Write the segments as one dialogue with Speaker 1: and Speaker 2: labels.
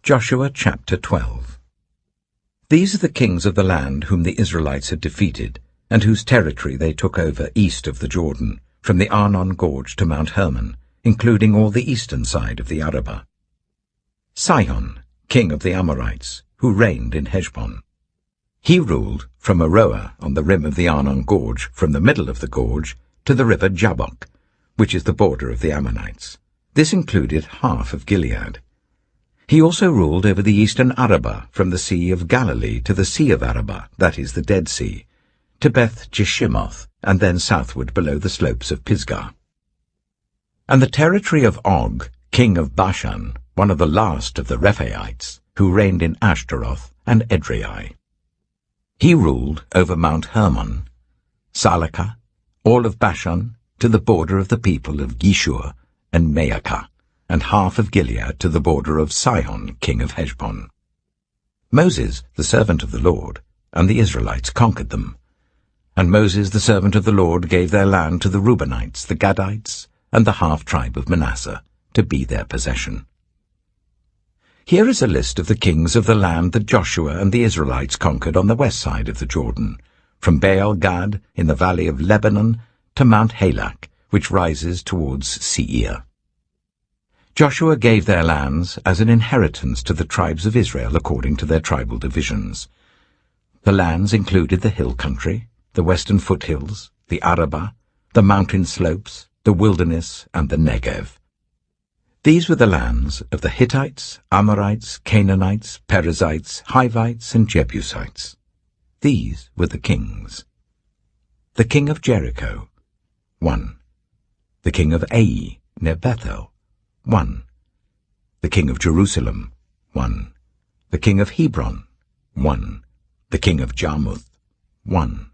Speaker 1: Joshua chapter 12. These are the kings of the land whom the Israelites had defeated, and whose territory they took over east of the Jordan, from the Arnon Gorge to Mount Hermon, including all the eastern side of the Arabah. Sihon, king of the Amorites, who reigned in Heshbon. He ruled from Aroer on the rim of the Arnon Gorge, from the middle of the gorge, to the river Jabbok, which is the border of the Ammonites. This included half of Gilead. He also ruled over the eastern Arabah, from the Sea of Galilee to the Sea of Arabah, that is the Dead Sea, to Beth Jeshimoth, and then southward below the slopes of Pisgah. And the territory of Og, king of Bashan, one of the last of the Rephaites, who reigned in Ashtaroth and Edrei. He ruled over Mount Hermon, Salakah, all of Bashan, to the border of the people of Geshur and Maacah, and half of Gilead to the border of Sihon, king of Heshbon. Moses, the servant of the Lord, and the Israelites conquered them. And Moses, the servant of the Lord, gave their land to the Reubenites, the Gadites, and the half-tribe of Manasseh, to be their possession. Here is a list of the kings of the land that Joshua and the Israelites conquered on the west side of the Jordan, from Baal-Gad in the valley of Lebanon to Mount Halak, which rises towards Seir. Joshua gave their lands as an inheritance to the tribes of Israel according to their tribal divisions. The lands included the hill country, the western foothills, the Arabah, the mountain slopes, the wilderness, and the Negev. These were the lands of the Hittites, Amorites, Canaanites, Perizzites, Hivites, and Jebusites. These were the kings. The king of Jericho, 1. The king of Ai, near Bethel, 1. The king of Jerusalem, 1. The king of Hebron, 1. The king of Jarmuth, 1.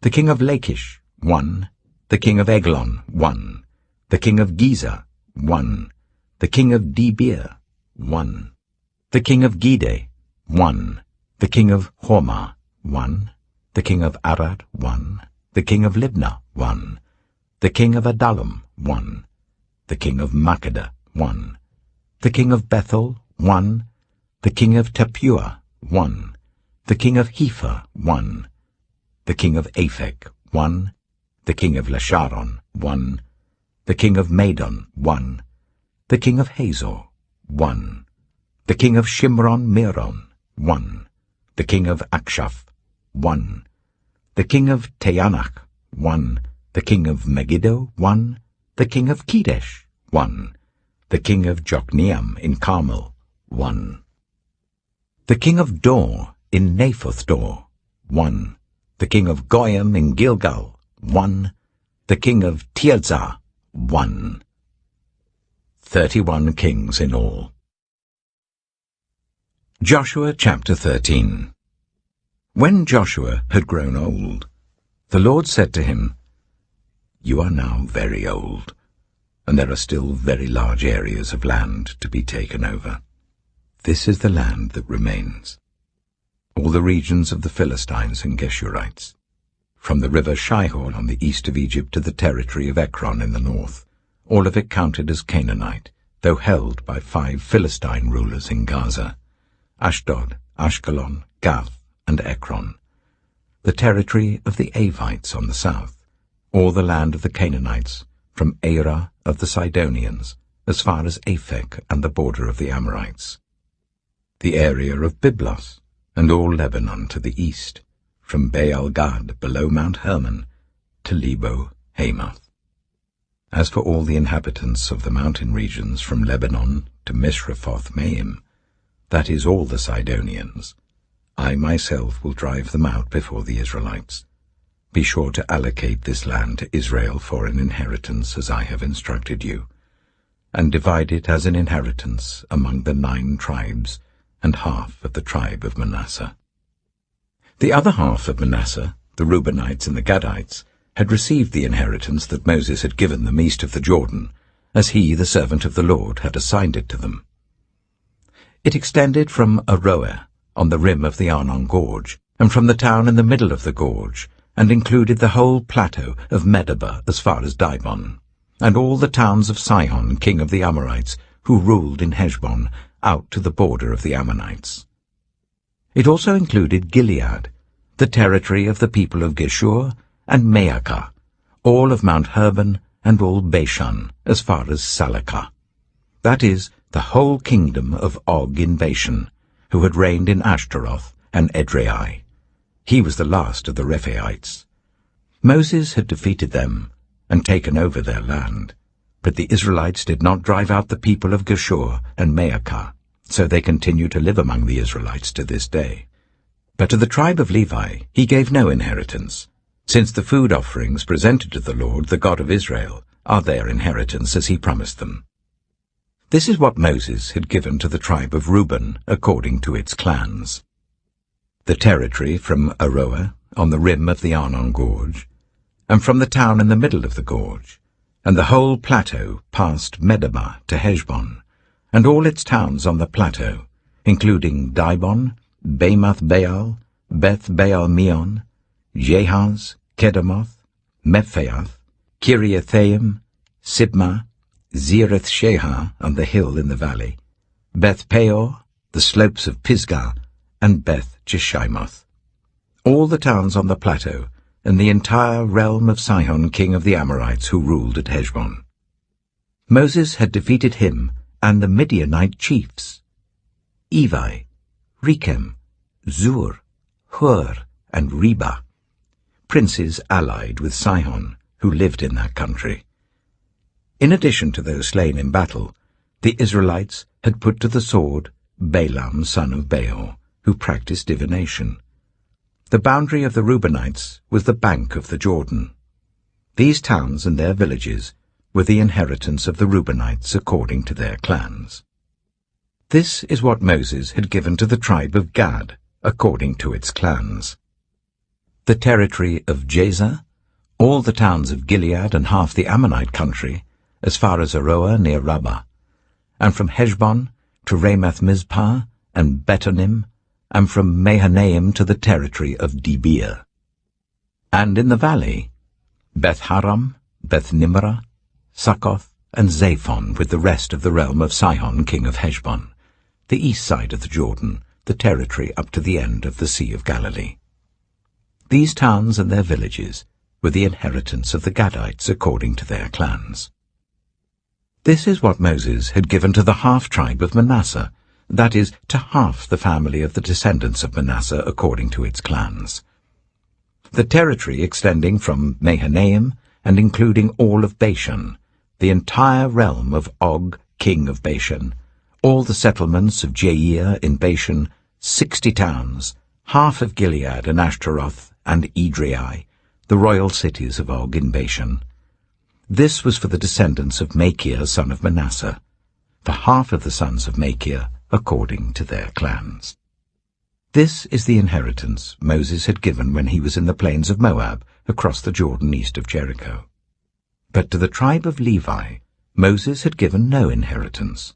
Speaker 1: The king of Lachish, 1. The king of Eglon, 1. The king of Gezer, 1. The king of Debir, 1. The king of Gede, 1. The king of Hormah, 1. The king of Arad, 1. The king of Libnah, 1. The king of Adullam, 1. The king of Makkedah, 1. The king of Bethel, 1. The king of Tappuah, 1. The king of Hepher, 1. The king of Aphek, 1. The king of Lasharon, 1. The king of Madon, 1. The king of Hazor, 1. The king of Shimron-Meron, 1. The king of Akshaph, 1. The king of Teanach, 1. The king of Megiddo, 1. The king of Kedesh, 1. The king of Jokneam in Carmel, 1. The king of Dor in Naphoth-Dor, 1. The king of Goyim in Gilgal, 1. The king of Tirzah, 1. 31 kings in all. Joshua chapter 13. When Joshua had grown old, the Lord said to him, "You are now very old, and there are still very large areas of land to be taken over. This is the land that remains: all the regions of the Philistines and Geshurites, from the river Shihor on the east of Egypt to the territory of Ekron in the north, all of it counted as Canaanite, though held by 5 Philistine rulers in Gaza: Ashdod, Ashkelon, Gath, and Ekron. The territory of the Avites on the south, all the land of the Canaanites, from Arah of the Sidonians, as far as Aphek and the border of the Amorites. The area of Byblos, and all Lebanon to the east, from Baal-Gad below Mount Hermon to Lebo-Hamath. As for all the inhabitants of the mountain regions from Lebanon to Misrephoth-Maim, that is all the Sidonians, I myself will drive them out before the Israelites. Be sure to allocate this land to Israel for an inheritance as I have instructed you, and divide it as an inheritance among the 9 tribes and half of the tribe of Manasseh." The other half of Manasseh, the Reubenites and the Gadites, had received the inheritance that Moses had given them east of the Jordan, as he, the servant of the Lord, had assigned it to them. It extended from Aroer, on the rim of the Arnon Gorge, and from the town in the middle of the gorge, and included the whole plateau of Medeba as far as Dibon, and all the towns of Sihon, king of the Amorites, who ruled in Heshbon, out to the border of the Ammonites. It also included Gilead, the territory of the people of Geshur, and Maacah, all of Mount Hermon and all Bashan, as far as Salakah. That is, the whole kingdom of Og in Bashan, who had reigned in Ashtaroth and Edrei. He was the last of the Rephaites. Moses had defeated them and taken over their land, but the Israelites did not drive out the people of Geshur and Maacah, so they continue to live among the Israelites to this day. But to the tribe of Levi he gave no inheritance, since the food offerings presented to the Lord, the God of Israel, are their inheritance as he promised them. This is what Moses had given to the tribe of Reuben according to its clans. The territory from Aroer on the rim of the Arnon Gorge, and from the town in the middle of the gorge, and the whole plateau past Medeba to Heshbon, and all its towns on the plateau, including Dibon, Bamoth Baal, Beth Baal Meon, Jehaz, Kedemoth, Mephaath, Kiriathaim, Sibmah, Zereth Shehar on the hill in the valley, Beth Peor, the slopes of Pisgah, and Beth Jeshimoth. All the towns on the plateau, and the entire realm of Sihon king of the Amorites who ruled at Heshbon. Moses had defeated him and the Midianite chiefs, Evi, Rechem, Zur, Hur, and Reba, princes allied with Sihon, who lived in that country. In addition to those slain in battle, the Israelites had put to the sword Balaam son of Beor, who practiced divination. The boundary of the Reubenites was the bank of the Jordan. These towns and their villages were the inheritance of the Reubenites according to their clans. This is what Moses had given to the tribe of Gad according to its clans. The territory of Jazer, all the towns of Gilead and half the Ammonite country, as far as Aroer near Rabbah, and from Heshbon to Ramath Mizpah and Betonim, and from Mahanaim to the territory of Debir. And in the valley, Beth-Haram, Beth-Nimrah, Succoth, and Zaphon with the rest of the realm of Sihon king of Heshbon, the east side of the Jordan, the territory up to the end of the Sea of Galilee. These towns and their villages were the inheritance of the Gadites according to their clans. This is what Moses had given to the half-tribe of Manasseh, that is, to half the family of the descendants of Manasseh according to its clans. The territory extending from Mahanaim and including all of Bashan, the entire realm of Og, king of Bashan, all the settlements of Jair in Bashan, 60 towns, half of Gilead and Ashtaroth and Edrei, the royal cities of Og in Bashan. This was for the descendants of Machir son of Manasseh, for half of the sons of Machir according to their clans. This is the inheritance Moses had given when he was in the plains of Moab, across the Jordan east of Jericho. But to the tribe of Levi, Moses had given no inheritance.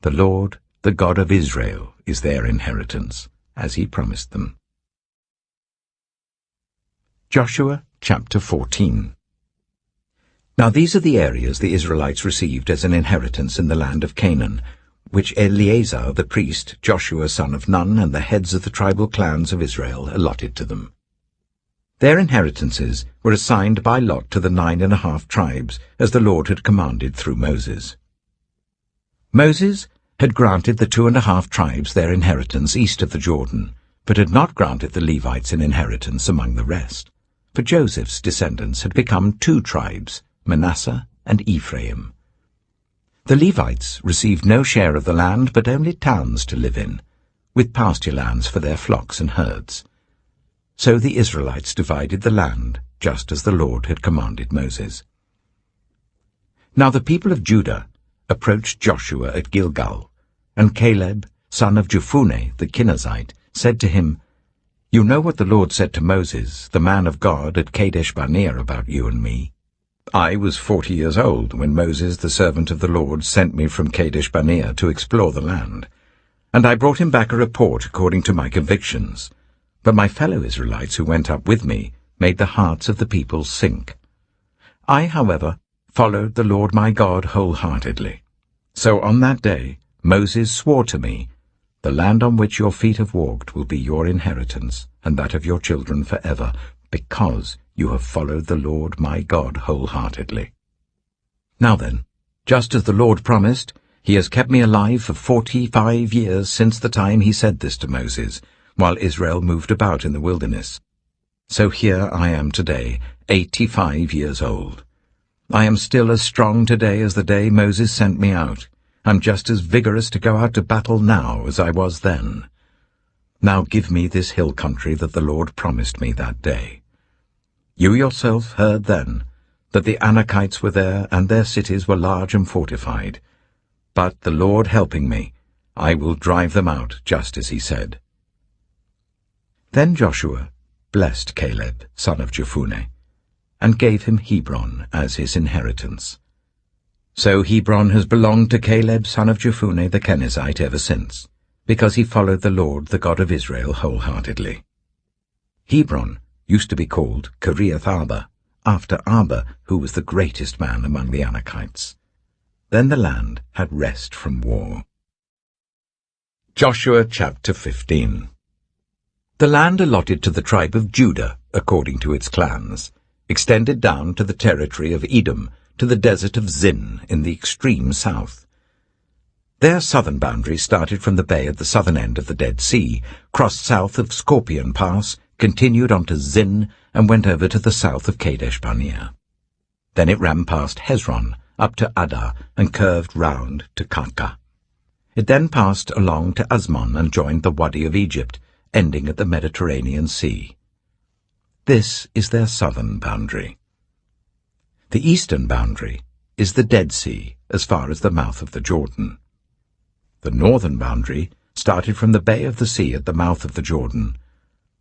Speaker 1: The Lord, the God of Israel, is their inheritance, as he promised them. Joshua chapter 14. Now these are the areas the Israelites received as an inheritance in the land of Canaan, which Eleazar the priest, Joshua son of Nun, and the heads of the tribal clans of Israel allotted to them. Their inheritances were assigned by lot to the 9½ tribes, as the Lord had commanded through Moses. Moses had granted the 2½ tribes their inheritance east of the Jordan, but had not granted the Levites an inheritance among the rest, for Joseph's descendants had become 2 tribes, Manasseh and Ephraim. The Levites received no share of the land, but only towns to live in, with pasture lands for their flocks and herds. So the Israelites divided the land, just as the Lord had commanded Moses. Now the people of Judah approached Joshua at Gilgal, and Caleb, son of Jephunneh the Kenizzite, said to him, "You know what the Lord said to Moses, the man of God, at Kadesh-barnea about you and me. I was 40 years old when Moses, the servant of the Lord, sent me from Kadesh-barnea to explore the land, and I brought him back a report according to my convictions. But my fellow Israelites who went up with me made the hearts of the people sink. I, however, followed the Lord my God wholeheartedly. So on that day Moses swore to me, "The land on which your feet have walked will be your inheritance, and that of your children forever, because you have followed the Lord my God wholeheartedly." Now then, just as the Lord promised, he has kept me alive for 45 years since the time he said this to Moses, while Israel moved about in the wilderness. So here I am today, 85 years old. I am still as strong today as the day Moses sent me out. I'm just as vigorous to go out to battle now as I was then. Now give me this hill country that the Lord promised me that day. You yourself heard then that the Anakites were there, and their cities were large and fortified. But the Lord helping me, I will drive them out, just as he said. Then Joshua blessed Caleb, son of Jephunneh, and gave him Hebron as his inheritance. So Hebron has belonged to Caleb, son of Jephunneh the Kenizzite, ever since, because he followed the Lord, the God of Israel, wholeheartedly. Hebron used to be called Kiriath-Arba, after Arba, who was the greatest man among the Anakites. Then the land had rest from war. Joshua chapter 15. The land allotted to the tribe of Judah, according to its clans, extended down to the territory of Edom, to the desert of Zin in the extreme south. Their southern boundary started from the bay at the southern end of the Dead Sea, crossed south of Scorpion Pass, continued on to Zin, and went over to the south of Kadesh-Barnea. Then it ran past Hezron, up to Adar, and curved round to Karka. It then passed along to Azmon and joined the Wadi of Egypt, ending at the Mediterranean Sea. This is their southern boundary. The eastern boundary is the Dead Sea, as far as the mouth of the Jordan. The northern boundary started from the bay of the sea at the mouth of the Jordan,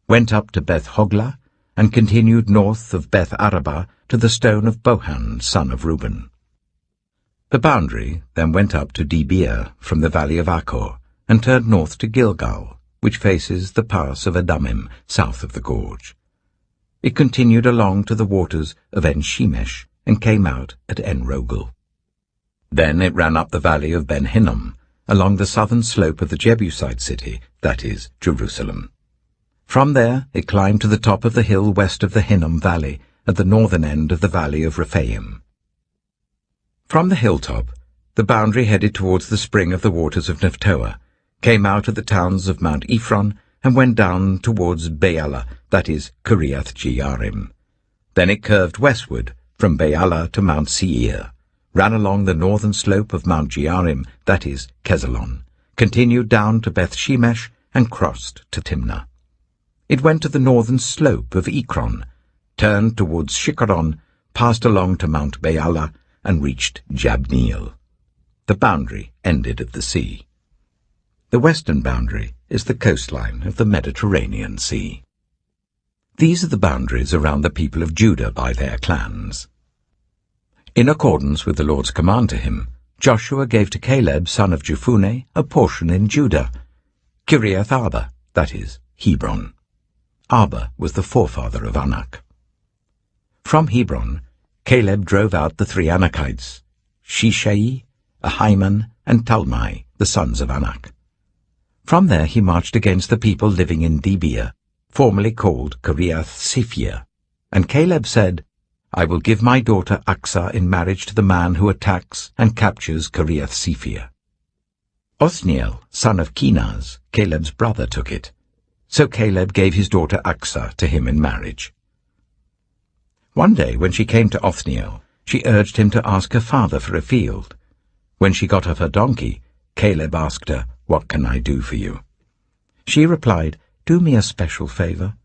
Speaker 1: went up to Beth Hoglah, and continued north of Beth Arabah to the stone of Bohan, son of Reuben. The boundary then went up to Debir from the valley of Achor, and turned north to Gilgal, which faces the pass of Adamim, south of the gorge. It continued along to the waters of En-Shemesh, and came out at En-Rogel. Then it ran up the valley of Ben-Hinnom, along the southern slope of the Jebusite city, that is, Jerusalem. From there it climbed to the top of the hill west of the Hinnom valley, at the northern end of the valley of Rephaim. From the hilltop, the boundary headed towards the spring of the waters of Nephtoah, came out of the towns of Mount Ephron, and went down towards Baalah, that is, Kiriath-Jearim. Then it curved westward from Baalah to Mount Seir, ran along the northern slope of Mount Jearim, that is, Kesalon, continued down to Beth-Shemesh, and crossed to Timnah. It went to the northern slope of Ekron, turned towards Shikkeron, passed along to Mount Baalah, and reached Jabneel. The boundary ended at the sea. The western boundary is the coastline of the Mediterranean Sea. These are the boundaries around the people of Judah by their clans. In accordance with the Lord's command to him, Joshua gave to Caleb, son of Jephunneh, a portion in Judah, Kiriath-Arba, that is, Hebron. Arba was the forefather of Anak. From Hebron, Caleb drove out the 3 Anakites, Shishai, Ahiman, and Talmai, the sons of Anak. From there he marched against the people living in Debir, formerly called Kiriath-Sephir, and Caleb said, "I will give my daughter Aksah in marriage to the man who attacks and captures Kiriath-Sephir." Othniel, son of Kenaz, Caleb's brother, took it. So Caleb gave his daughter Aksah to him in marriage. One day when she came to Othniel, she urged him to ask her father for a field. When she got off her donkey, Caleb asked her, "What can I do for you?" She replied, "Do me a special favor.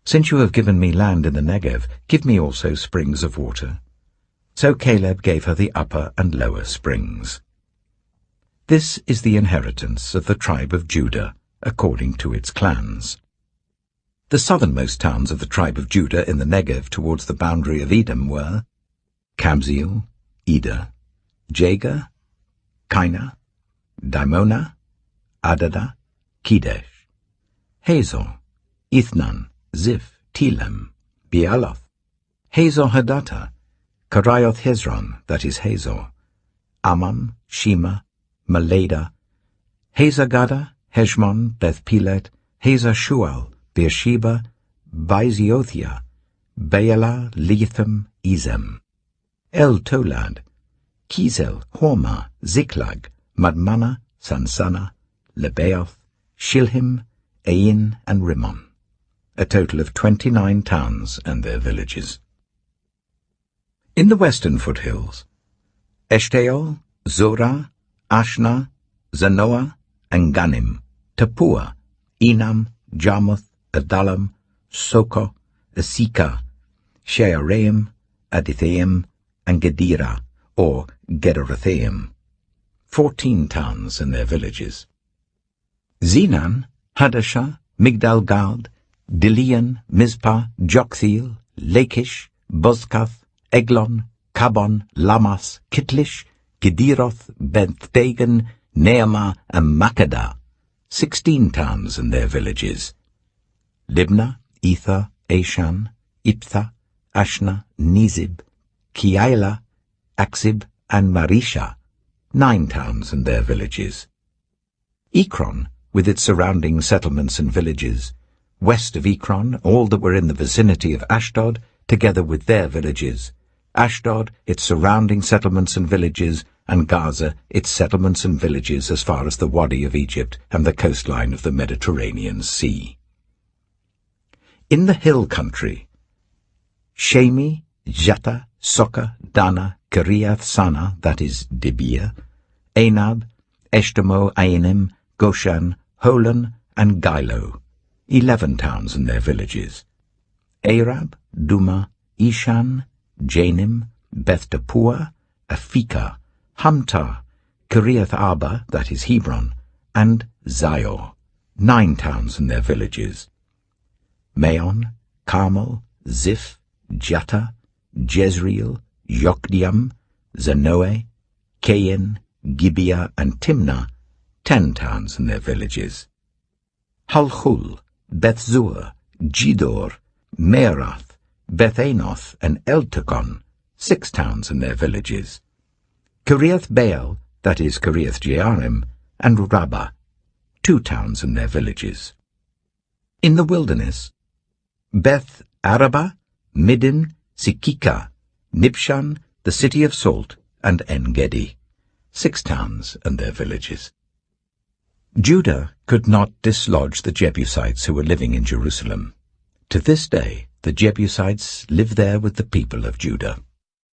Speaker 1: Since you have given me land in the Negev, give me also springs of water." So Caleb gave her the upper and lower springs. This is the inheritance of the tribe of Judah, according to its clans. The southernmost towns of the tribe of Judah in the Negev towards the boundary of Edom were Kabzeel, Eder, Jagar, Kainah, Dimonah, Adada, Kedesh, Hazor, Ithnan, Ziph, Telem, Bealoth, Hazor Hadattah, Karaioth Hezron, that is Hazor, Ammon, Shema, Malada, Hazar-Gada, Heshmon, Beth-Pelet, Hazar-Shual, Beersheba, Baiziothia, Baalah, Lethem, Ezem, El-Tolad, Kizel, Hormah, Ziklag, Madmannah, Sansannah, Lebaoth, Shilhim, Ain, and Rimmon, a total of 29 towns and their villages. In the western foothills, Eshtaol, Zorah, Ashna, Zanoah, and Ganim, Tappuah, Enam, Jarmuth, Adullam, Socoh, Asika, Shearaim, Adithaim, and Gedera, or Gederothaim, 14 towns and their villages. Zenan, Hadashah, Migdal-Gad, Dilean, Mizpah, Joktheel, Lachish, Bozkath, Eglon, Kabon, Lamas, Kitlish, Gederoth, Beth-Dagon, Neamah, and Makkedah, 16 towns and their villages. Libnah, Ether, Ashan, Iptha, Ashna, Nizib, Keilah, Aksib, and Marisha, 9 towns and their villages. Ekron, with its surrounding settlements and villages. West of Ekron, all that were in the vicinity of Ashdod, together with their villages. Ashdod, its surrounding settlements and villages, and Gaza, its settlements and villages as far as the Wadi of Egypt and the coastline of the Mediterranean Sea. In the hill country, Shemi, Jatta, Soka, Dana, Kiriath-Sana, that is Dibir, Anab, Eshtemoh, Ainim, Goshan, Holon, and Gilo, 11 towns and their villages. Arab, Duma, Ishan, Janim, Beth-Tappuah, Aphekah, Hamtar, Kiriath-Arba, that is Hebron, and Zior, 9 towns and their villages. Maon, Carmel, Ziph, Jatta, Jezreel, Yokdeam, Zanoah, Kain, Gibeah, and Timnah, 10 towns and their villages. Halchul, Beth-zur, Gidor, Meerath, Beth-Anoth, and Eltekon, 6 towns and their villages. Kiriath-Baal, that is Kiriath-Jearim, and Rabbah, 2 towns and their villages. In the wilderness, Beth-Arabah, Middin, Sikika, Nibshan, the city of Salt, and En-Gedi, 6 towns and their villages. Judah could not dislodge the Jebusites who were living in Jerusalem. To this day, the Jebusites live there with the people of Judah.